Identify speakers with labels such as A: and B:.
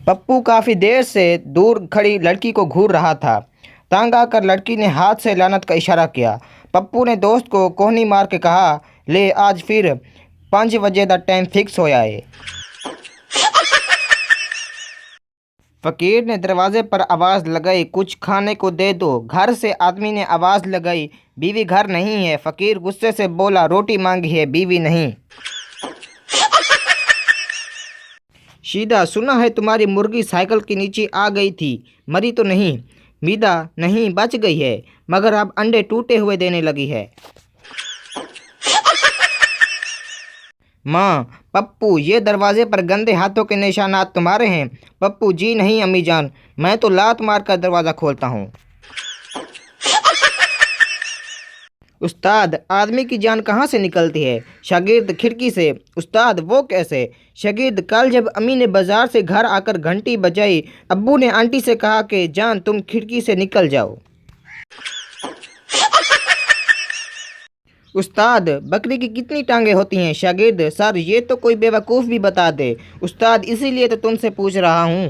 A: पप्पू काफ़ी देर से दूर खड़ी लड़की को घूर रहा था। तंग आकर लड़की ने हाथ से लानत का इशारा किया। पप्पू ने दोस्त को कोहनी मार के कहा, ले आज फिर 5 बजे का टाइम फिक्स होया है। फ़कीर ने दरवाजे पर आवाज़ लगाई, कुछ खाने को दे दो। घर से आदमी ने आवाज़ लगाई, बीवी घर नहीं है। फ़कीर गुस्से से बोला, रोटी मांगी है, बीवी नहीं। शीदा, सुना है तुम्हारी मुर्गी साइकिल के नीचे आ गई थी, मरी तो नहीं? मीदा, नहीं, बच गई है, मगर अब अंडे टूटे हुए देने लगी है। माँ, पप्पू, ये दरवाजे पर गंदे हाथों के निशानात तुम्हारे हैं? पप्पू, जी नहीं अम्मी जान, मैं तो लात मार कर दरवाज़ा खोलता हूँ। उस्ताद, आदमी की जान कहाँ से निकलती है? शागिर्द खिड़की से। उस्ताद, वो कैसे? शागिर्द, कल जब अम्मी ने बाज़ार से घर आकर घंटी बजाई, अब्बू ने आंटी से कहा कि जान तुम खिड़की से निकल जाओ। उस्ताद, बकरी की कितनी टांगें होती हैं? शागिर्द, सर ये तो कोई बेवकूफ़ भी बता दे। उस्ताद, इसीलिए तो तुमसे पूछ रहा हूँ।